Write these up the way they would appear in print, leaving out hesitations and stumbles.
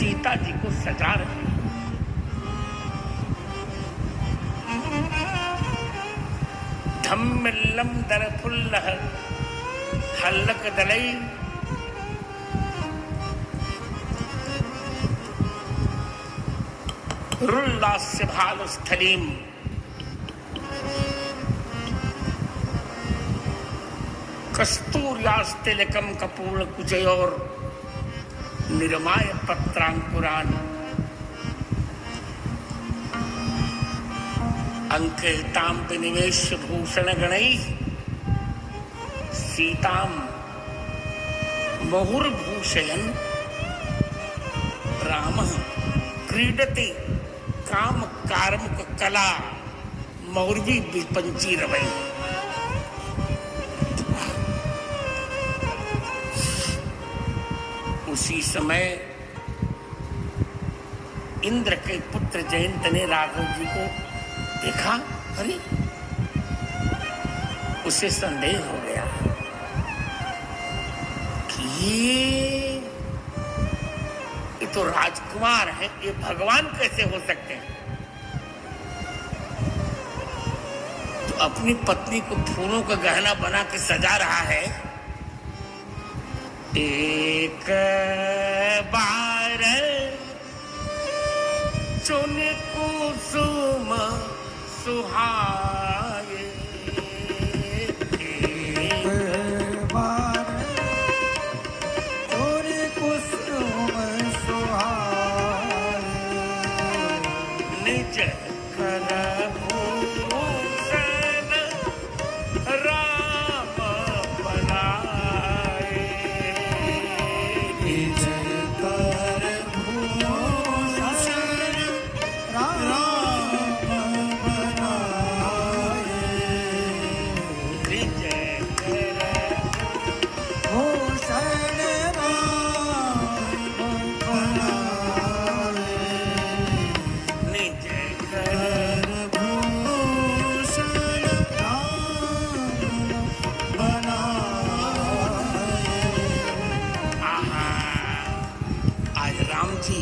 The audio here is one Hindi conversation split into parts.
सीता जी को सजा रहे हैं। धम्मिल्लम दर फुल्लह हल्लक दलई रुल्लास्य भालस्थलीम कस्तूर्यास्तिलकम कपूर्ण कुचयोर निर्माय पत्रांकुरान अंकिताम विनिवेश भूषण गणई सीताम मुहुर्भूषयन् रामः क्रीडति काम कार्मुक कला मौर्वी विपंची रवई। उसी समय इंद्र के पुत्र जयंत ने राघव जी को देखा। अरे उसे संदेह हो गया कि ये तो राजकुमार है, ये भगवान कैसे हो सकते हैं। तो अपनी पत्नी को फूलों का गहना बना के सजा रहा है। एक बार चुन कुसुम सुहाए, एक बार चुन कुसुम सुहाए, निज कर भूषण राम बनाए, निज कर भूषण राम बनाए, निज कर भूषण राम बनाए, निज कर भूषण राम बनाए। आहा, आज राम जी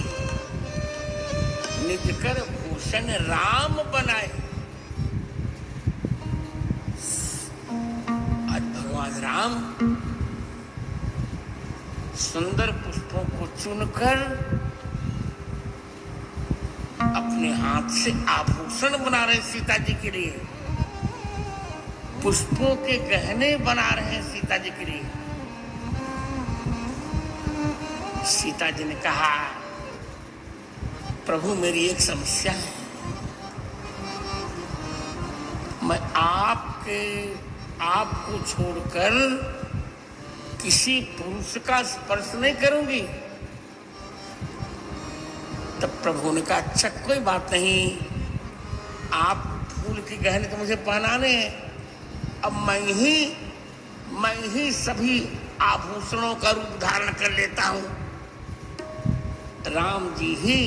निज कर भूषण राम बनाए। आज भगवान राम सुंदर पुष्पों को चुनकर अपने हाथ से आभूषण बना रहे सीता जी के लिए, पुष्पों के गहने बना रहे हैं सीता जी के लिए। सीता जी ने कहा, प्रभु मेरी एक समस्या है, मैं आपको छोड़कर किसी पुरुष का स्पर्श नहीं करूंगी। तब प्रभु ने कहा, अच्छा कोई बात नहीं, आप फूल के गहने तो मुझे पहनाने हैं, अब मैं ही सभी आभूषणों का रूप धारण कर लेता हूं। राम जी ही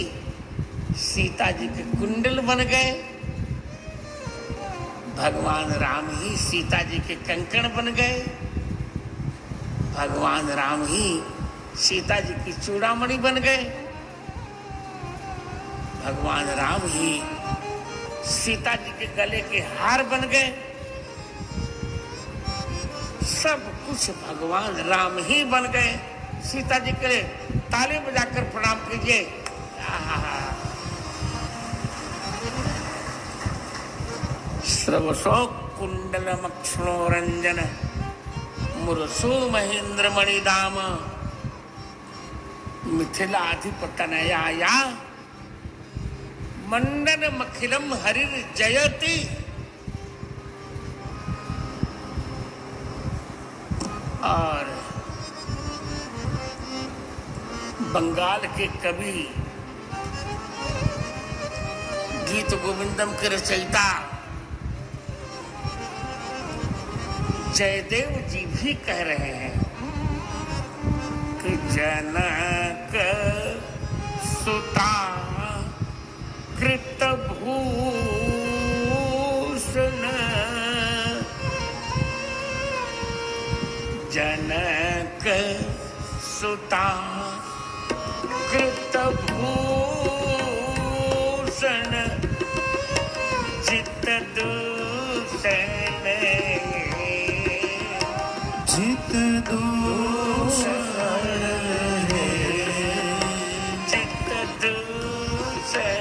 सीता जी के कुंडल बन गए, भगवान राम ही सीता जी के कंकण बन गए, भगवान राम ही सीता जी की चूड़ामणि बन गए, भगवान राम ही सीता जी के गले के हार बन गए। सब कुछ भगवान राम ही बन गए। सीता जी के ताली बजाकर प्रणाम कीजिए। श्रवसो कुंडलमक्षणो रंजन मुरसो महेंद्र मणिदाम मिथिलाधिपतनयाया मंडन मखिलम हरिर जयति। और बंगाल के कवि गीत गोविंदम के रचयिता जयदेव जी भी कह रहे हैं कि जनक सुता कृत भूषण जनक सुता कृतभूषण चित्त दूषण चित दूषण है चित्त दूषण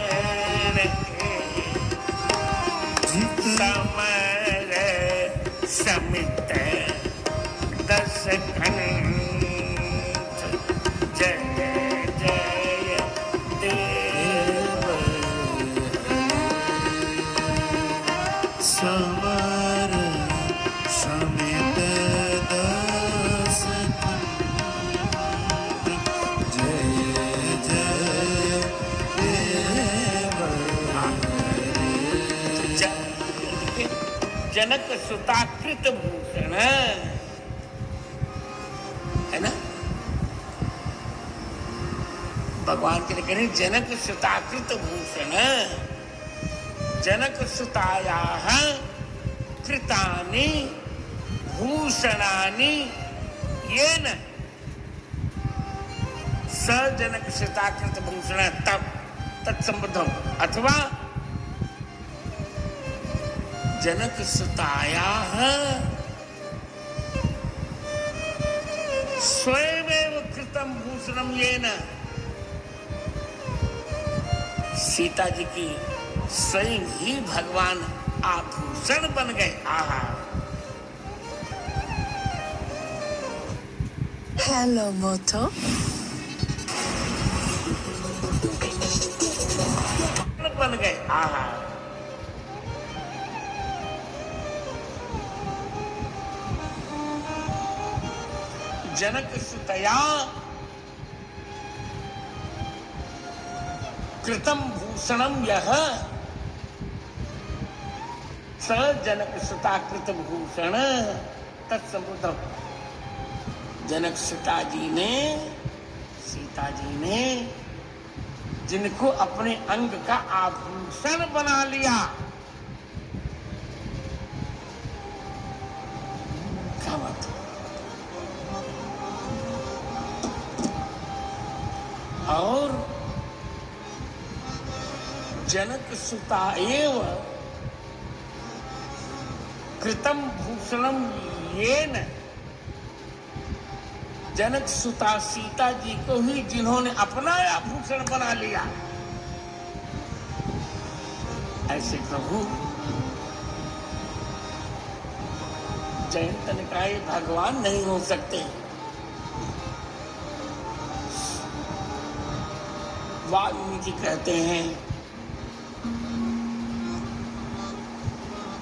चित समर समित दस खंड जय जय देव समर समित दस खंड जय जय देव जनक सुताकृत भूषण है ना। भगवान के लिए कह रहे जनक सुताकृत भूषण जनक सुताया कृतानि भूषणानि येन स जनक सुताकृत भूषण तब तत्संबद्धम अथवा जनक सुताया स्वयमेव कृतम भूषणम येन सीता जी की स्वयं ही भगवान आभूषण बन गए। आहा Hello, Moto. बन गए। आहा जनक सुतया कृतम भूषणम यह स जनक सुताकृत भूषण तत्संबुद्धम। जनक सीता जी ने जिनको अपने अंग का आभूषण बना लिया। क्या बात है। और जनक सुता एव कृतम भूषणम येन जनक सुता सीता जी को ही जिन्होंने अपना आभूषण बना लिया। ऐसे प्रभु जयंत ने कहा भगवान नहीं हो सकते। वाल्मीकि कहते हैं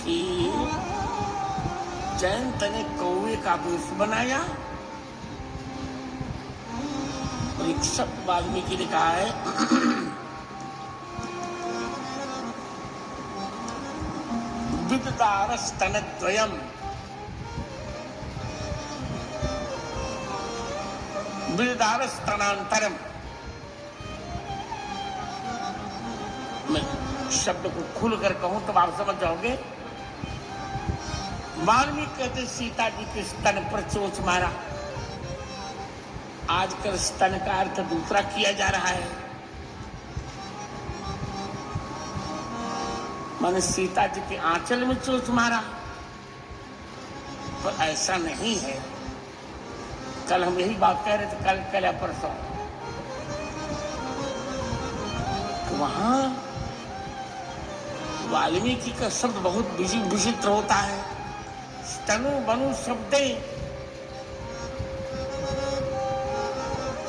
कि जयंत ने कौवे का वेश बनाया और एक शब्द वाल्मीकि ने कहा है विददारस्तनद्वयम् विददारस्तनांतरम। मैं शब्द को खुल कर कहूं तो आप समझ जाओगे। वाल्मीकि कहते सीता जी के स्तन पर चोंच मारा। आजकल स्तन का अर्थ दूसरा किया जा रहा है। मैंने सीता जी के आंचल में चोंच मारा, पर ऐसा नहीं है। कल हम यही बात कह रहे थे, कल या परसों। तो वहां वाल्मीकि का शब्द बहुत विचित्र होता है। स्तनु बनु शब्दे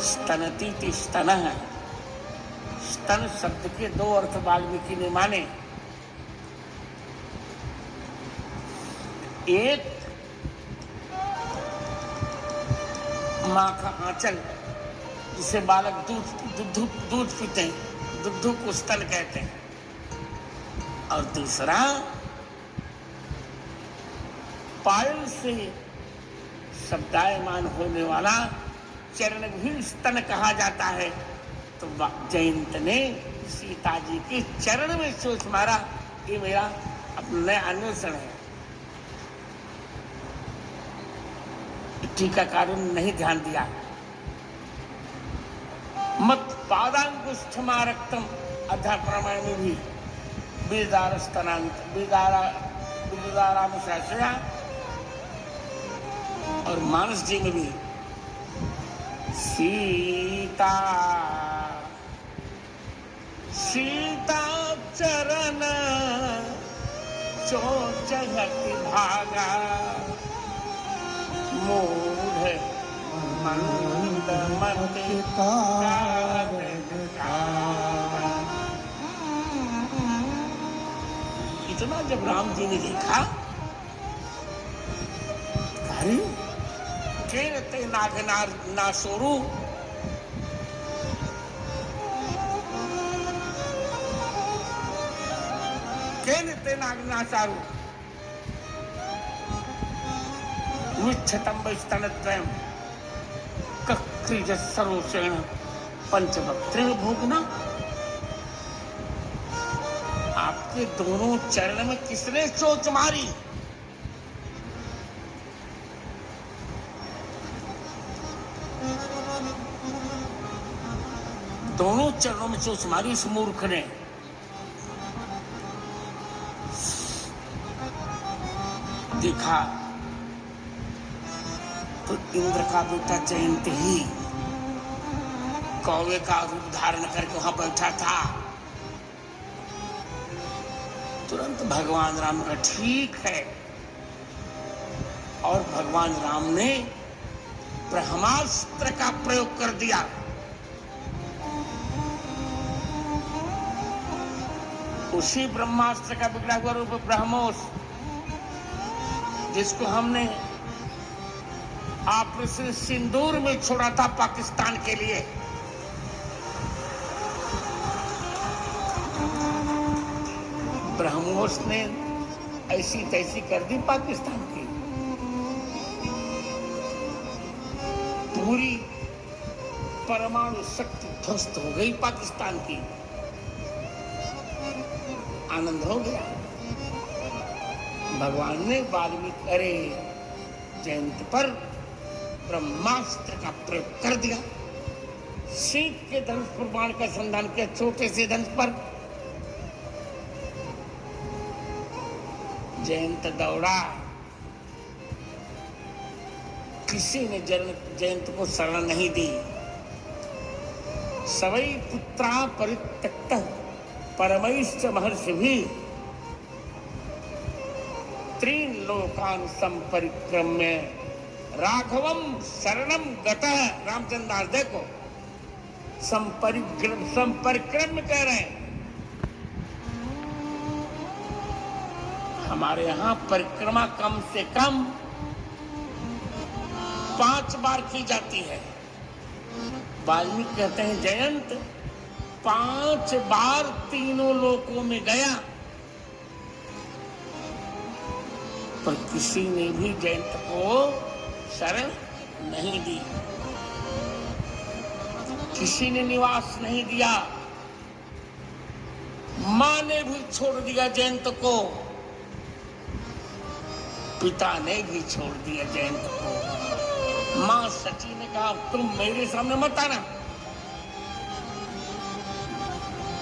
स्तनती स्तन है। स्तन शब्द के दो अर्थ वाल्मीकि ने माने। एक माँ का आंचल जिसे बालक दूध पीते हैं, दुग्धु को स्तन कहते हैं। और दूसरा पायल से शब्दायमान होने वाला चरण भी स्तन कहा जाता है। तो जयंत ने सीता जी के चरण में सोच मारा। ये मेरा अपना अन्वेषण है। टीकाकारों ने नहीं ध्यान दिया। मत पादांगुष्ठमारक्तम अध्यात्म रामायण में भी बीजदारामुशाशया और मानस जी में भी सीता सीता चरण चोचहति भागा मूढ़ मंद मति इतना जब राम जी ने देखा, अरे केरते नागनार नासोरू, केरते नागनासारू विच्छतम वैस्तनत्रयम कक्रीज सरोषेण पंचवक्त्र भोगना। आपके दोनों चरण में किसने चोट मारी? दोनों चरणों में चोट मारी इस मूर्ख ने। देखा तो इंद्र का बेटा जयंत ही कौवे का रूप धारण करके वहां बैठा था। तुरंत भगवान राम का ठीक है, और भगवान राम ने ब्रह्मास्त्र का प्रयोग कर दिया। उसी ब्रह्मास्त्र का बिगड़ा हुआ रूप ब्रह्मोस, जिसको हमने ऑपरेशन सिंदूर में छोड़ा था पाकिस्तान के लिए। ब्रह्मोस ने ऐसी तैसी कर दी पाकिस्तान की, पूरी परमाणु शक्ति ध्वस्त हो गई पाकिस्तान की। आनंद हो गया। भगवान ने वाल्मीकि अरे जयंत पर ब्रह्मास्त्र का प्रयोग कर दिया। सीख के धनुष पर बाण का संधान किया, छोटे से धनुष पर। जयंत दौड़ा, किसी ने जयंत को शरण नहीं दी। सवै पुत्रा परित्यक्त परमैश्च महर्षि भी त्रीन लोकान संपरिक्रम्य राघवम शरणम गतः। रामचंद्र दास देखो, संपरिक्रम्य कह रहे हैं। हमारे यहाँ परिक्रमा कम से कम 5 बार की जाती है। वाल्मीकि कहते हैं जयंत 5 बार तीनों लोकों में गया, पर किसी ने भी जयंत को शरण नहीं दी, किसी ने निवास नहीं दिया। मां ने भी छोड़ दिया जयंत को, पिता ने भी छोड़ दिया जयंत को। मां सची ने कहा तुम मेरे सामने मत आना,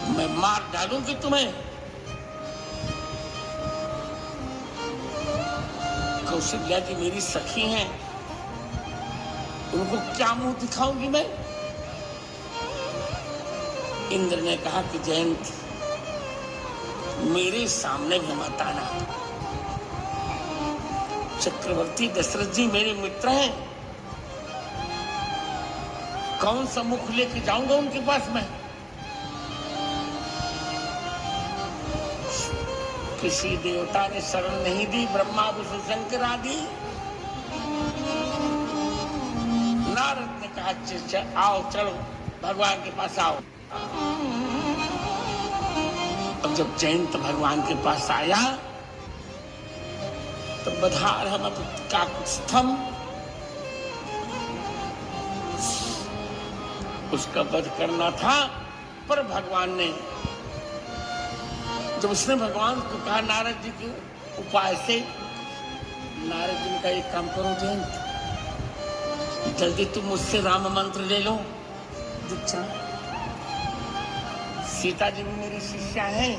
मैं मार डालूंगी तुम्हें। कौशल्या जी मेरी सखी हैं, उनको क्या मुंह दिखाऊंगी मैं? इंद्र ने कहा कि जयंत मेरे सामने भी मत आना। चक्रवर्ती दशरथ जी मेरे मित्र हैं, कौन सा मुख लेके जाऊंगा उनके पास मैं? किसी देवता ने शरण नहीं दी, ब्रह्मा विष्णु शंकर आदि। नारद ने कहा आओ चलो भगवान के पास आओ। अब जब जयंत भगवान के पास आया तो बधार हम काकुत्स्थम, उसका वध करना था। पर भगवान ने जब उसने भगवान को कहा नारद जी के उपाय से, नारद जी ने कहा एक काम करो जयंत, जल्दी तुम मुझसे राम मंत्र ले लो, दीक्षा। सीता जी भी मेरी शिष्या हैं,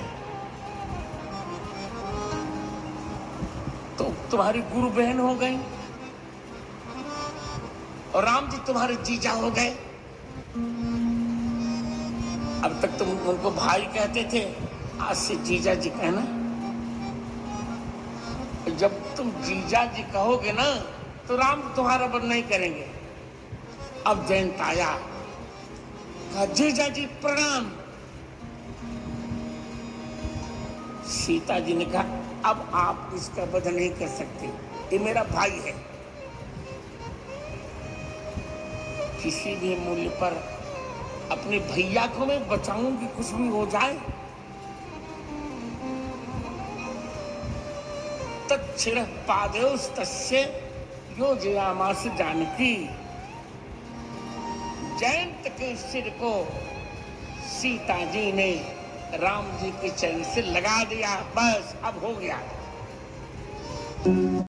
तो तुम्हारी गुरु बहन हो गई, और राम जी तुम्हारे जीजा हो गए। अब तक तुम उनको भाई कहते थे, आज से जीजा जी कहना। जब तुम जीजा जी कहोगे ना, तो राम तुम्हारा बंद नहीं करेंगे। अब जयंत आया, कहा जीजा जी प्रणाम। सीता जी ने कहा अब आप इसका वध नहीं कर सकते, ये मेरा भाई है। किसी भी मूल्य पर अपने भैया को मैं बचाऊंगी, कुछ भी हो जाए। तच्छिर पादयोस्तस्य योजयामास जानकी। जयंत के सिर को सीता जी ने राम जी के चरण से लगा दिया, बस अब हो गया।